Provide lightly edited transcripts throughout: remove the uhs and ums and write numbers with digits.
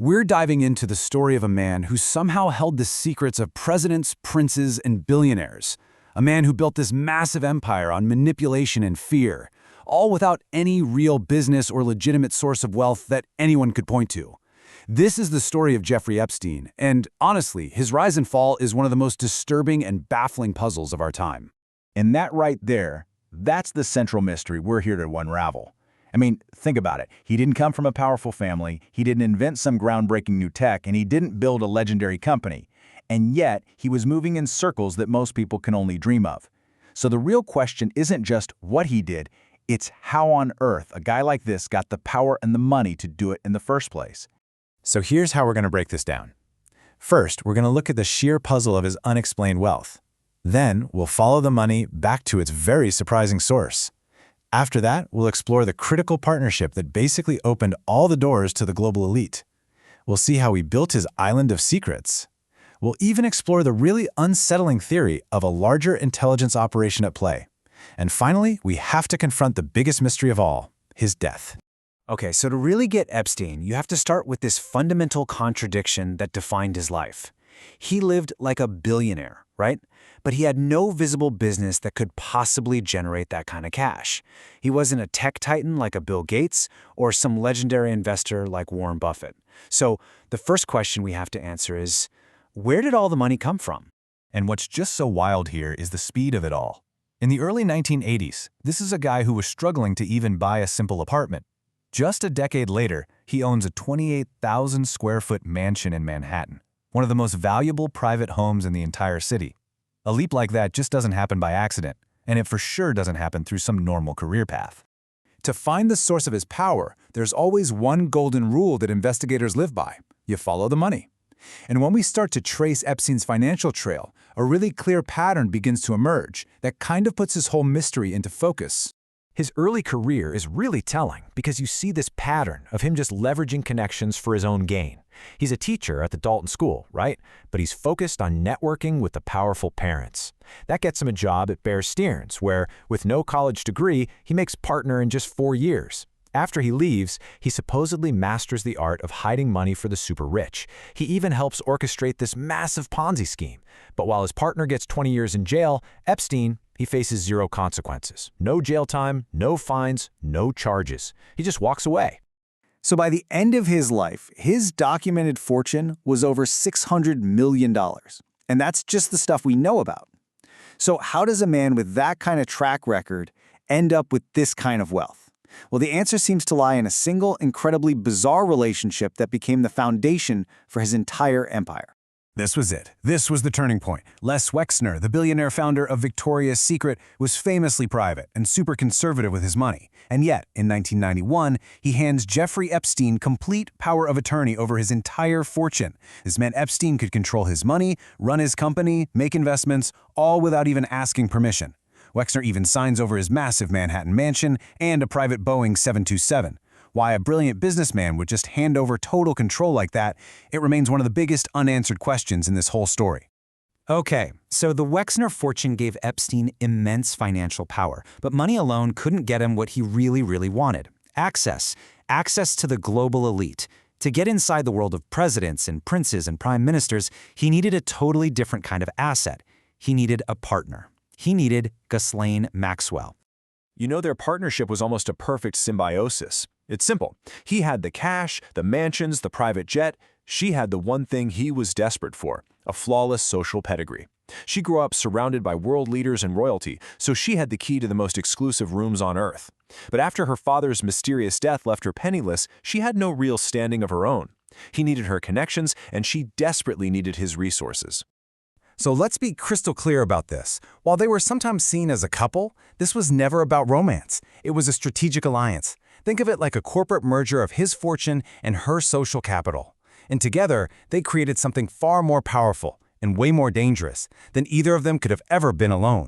We're diving into the story of a man who somehow held the secrets of presidents, princes, and billionaires. A man who built this massive empire on manipulation and fear, all without any real business or legitimate source of wealth that anyone could point to. This is the story of Jeffrey Epstein, and honestly, his rise and fall is one of the most disturbing and baffling puzzles of our time. And that right there, that's the central mystery we're here to unravel. I mean, think about it. He didn't come from a powerful family, he didn't invent some groundbreaking new tech, and he didn't build a legendary company. And yet, he was moving in circles that most people can only dream of. So the real question isn't just what he did, it's how on earth a guy like this got the power and the money to do it in the first place. So here's how we're going to break this down. First, we're going to look at the sheer puzzle of his unexplained wealth. Then, we'll follow the money back to its very surprising source. After that, we'll explore the critical partnership that basically opened all the doors to the global elite. We'll see how he built his island of secrets. We'll even explore the really unsettling theory of a larger intelligence operation at play. And finally, we have to confront the biggest mystery of all, his death. Okay, so to really get Epstein, you have to start with this fundamental contradiction that defined his life. He lived like a billionaire, right? But he had no visible business that could possibly generate that kind of cash. He wasn't a tech titan like a Bill Gates or some legendary investor like Warren Buffett. So the first question we have to answer is, where did all the money come from? And what's just so wild here is the speed of it all. In the early 1980s, this is a guy who was struggling to even buy a simple apartment. Just a decade later, he owns a 28,000 square foot mansion in Manhattan, one of the most valuable private homes in the entire city. A leap like that just doesn't happen by accident, and it for sure doesn't happen through some normal career path. To find the source of his power, there's always one golden rule that investigators live by. You follow the money. And when we start to trace Epstein's financial trail, a really clear pattern begins to emerge that kind of puts his whole mystery into focus. His early career is really telling because you see this pattern of him just leveraging connections for his own gain. He's a teacher at the Dalton School, right? But he's focused on networking with the powerful parents. That gets him a job at Bear Stearns, where, with no college degree, he makes partner in just 4 years. After he leaves, he supposedly masters the art of hiding money for the super rich. He even helps orchestrate this massive Ponzi scheme. But while his partner gets 20 years in jail, Epstein, he faces zero consequences. No jail time, no fines, no charges. He just walks away. So by the end of his life, his documented fortune was over $600 million. And that's just the stuff we know about. So how does a man with that kind of track record end up with this kind of wealth? Well, the answer seems to lie in a single, incredibly bizarre relationship that became the foundation for his entire empire. This was it. This was the turning point. Les Wexner, the billionaire founder of Victoria's Secret, was famously private and super conservative with his money. And yet, in 1991, he hands Jeffrey Epstein complete power of attorney over his entire fortune. This meant Epstein could control his money, run his company, make investments, all without even asking permission. Wexner even signs over his massive Manhattan mansion and a private Boeing 727. Why a brilliant businessman would just hand over total control like that, it remains one of the biggest unanswered questions in this whole story. Okay, so the Wexner fortune gave Epstein immense financial power, but money alone couldn't get him what he really wanted. Access to the global elite. To get inside the world of presidents and princes and prime ministers, he needed a totally different kind of asset. He needed a partner. He needed Ghislaine Maxwell. You know, their partnership was almost a perfect symbiosis. It's simple. He had the cash, the mansions, the private jet. She had the one thing he was desperate for, a flawless social pedigree. She grew up surrounded by world leaders and royalty, so she had the key to the most exclusive rooms on Earth. But after her father's mysterious death left her penniless, she had no real standing of her own. He needed her connections, and she desperately needed his resources. So let's be crystal clear about this. While they were sometimes seen as a couple, this was never about romance. It was a strategic alliance. Think of it like a corporate merger of his fortune and her social capital. And together, they created something far more powerful and way more dangerous than either of them could have ever been alone.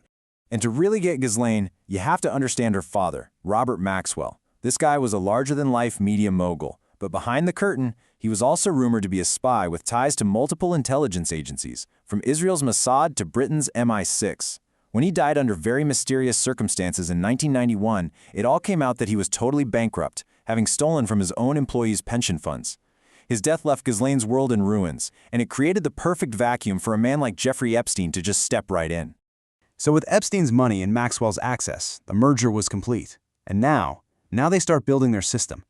And to really get Ghislaine, you have to understand her father, Robert Maxwell. This guy was a larger-than-life media mogul, but behind the curtain, he was also rumored to be a spy with ties to multiple intelligence agencies, from Israel's Mossad to Britain's MI6. When he died under very mysterious circumstances in 1991, it all came out that he was totally bankrupt, having stolen from his own employees' pension funds. His death left Ghislaine's world in ruins, and it created the perfect vacuum for a man like Jeffrey Epstein to just step right in. So with Epstein's money and Maxwell's access, the merger was complete. And now they start building their system.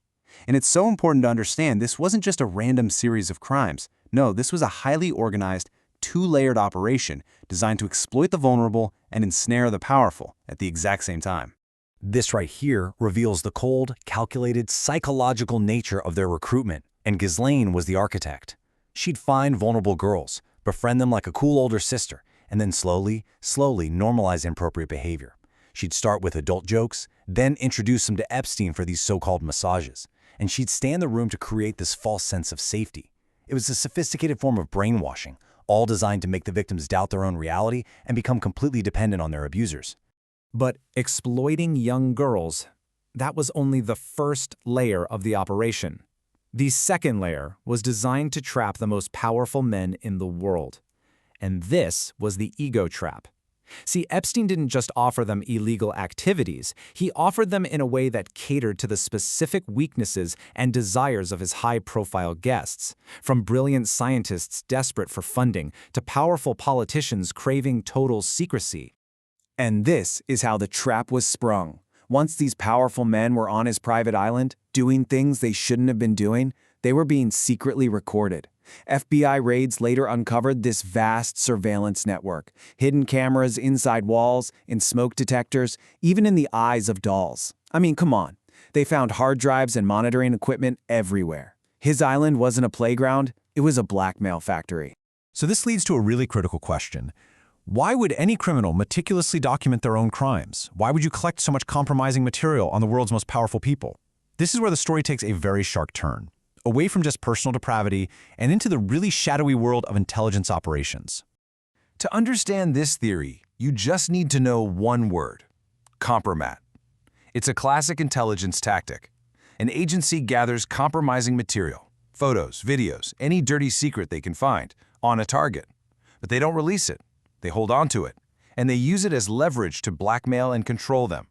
And it's so important to understand this wasn't just a random series of crimes. No, this was a highly organized, two-layered operation designed to exploit the vulnerable and ensnare the powerful at the exact same time. This right here reveals the cold, calculated, psychological nature of their recruitment, and Ghislaine was the architect. She'd find vulnerable girls, befriend them like a cool older sister, and then slowly normalize inappropriate behavior. She'd start with adult jokes, then introduce them to Epstein for these so-called massages, and she'd stay in the room to create this false sense of safety. It was a sophisticated form of brainwashing, all designed to make the victims doubt their own reality and become completely dependent on their abusers. But exploiting young girls, that was only the first layer of the operation. The second layer was designed to trap the most powerful men in the world. And this was the ego trap. See, Epstein didn't just offer them illegal activities, he offered them in a way that catered to the specific weaknesses and desires of his high-profile guests, from brilliant scientists desperate for funding to powerful politicians craving total secrecy. And this is how the trap was sprung. Once these powerful men were on his private island, doing things they shouldn't have been doing, they were being secretly recorded. FBI raids later uncovered this vast surveillance network, hidden cameras inside walls, in smoke detectors, even in the eyes of dolls. I mean, come on. They found hard drives and monitoring equipment everywhere. His island wasn't a playground, it was a blackmail factory. So this leads to a really critical question. Why would any criminal meticulously document their own crimes? Why would you collect so much compromising material on the world's most powerful people? This is where the story takes a very sharp turn, away from just personal depravity and into the really shadowy world of intelligence operations. To understand this theory, you just need to know one word: compromat. It's a classic intelligence tactic. An agency gathers compromising material, photos, videos, any dirty secret they can find, on a target. But they don't release it. They hold on to it, and they use it as leverage to blackmail and control them.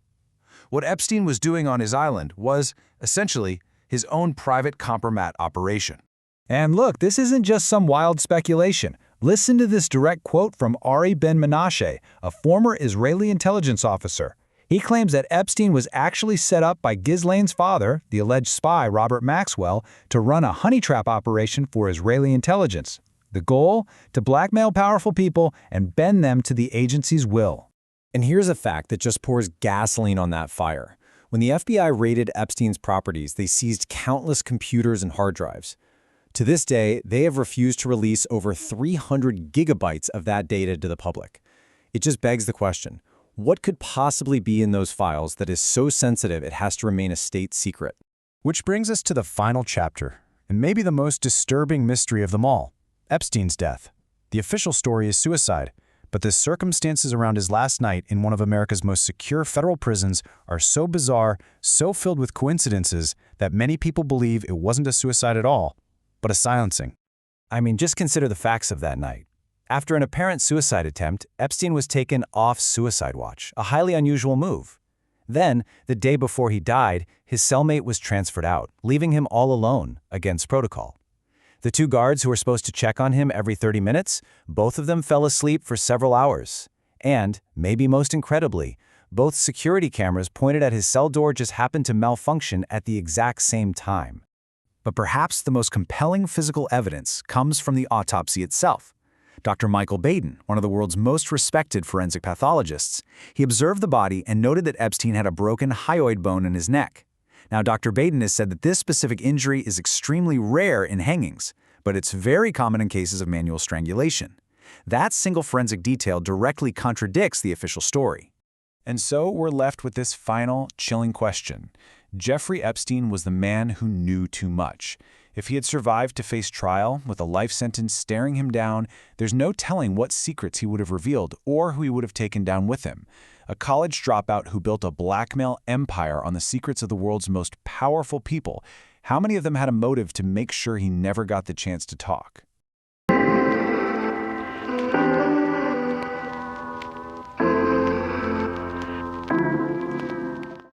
What Epstein was doing on his island was, essentially, his own private compromat operation. And look, this isn't just some wild speculation. Listen to this direct quote from Ari Ben-Menashe, a former Israeli intelligence officer. He claims that Epstein was actually set up by Ghislaine's father, the alleged spy Robert Maxwell, to run a honey trap operation for Israeli intelligence. The goal? To blackmail powerful people and bend them to the agency's will. And here's a fact that just pours gasoline on that fire. When the FBI raided Epstein's properties, they seized countless computers and hard drives. To this day, they have refused to release over 300 gigabytes of that data to the public. It just begs the question, what could possibly be in those files that is so sensitive it has to remain a state secret? Which brings us to the final chapter, and maybe the most disturbing mystery of them all: Epstein's death. The official story is suicide, but the circumstances around his last night in one of America's most secure federal prisons are so bizarre, so filled with coincidences, that many people believe it wasn't a suicide at all, but a silencing. I mean, just consider the facts of that night. After an apparent suicide attempt, Epstein was taken off suicide watch, a highly unusual move. Then, the day before he died, his cellmate was transferred out, leaving him all alone, against protocol. The two guards who were supposed to check on him every 30 minutes, both of them fell asleep for several hours. And, maybe most incredibly, both security cameras pointed at his cell door just happened to malfunction at the exact same time. But perhaps the most compelling physical evidence comes from the autopsy itself. Dr. Michael Baden, one of the world's most respected forensic pathologists, he observed the body and noted that Epstein had a broken hyoid bone in his neck. Now, Dr. Baden has said that this specific injury is extremely rare in hangings, but it's very common in cases of manual strangulation. That single forensic detail directly contradicts the official story. And so we're left with this final, chilling question. Jeffrey Epstein was the man who knew too much. If he had survived to face trial with a life sentence staring him down, there's no telling what secrets he would have revealed or who he would have taken down with him. A college dropout who built a blackmail empire on the secrets of the world's most powerful people. How many of them had a motive to make sure he never got the chance to talk?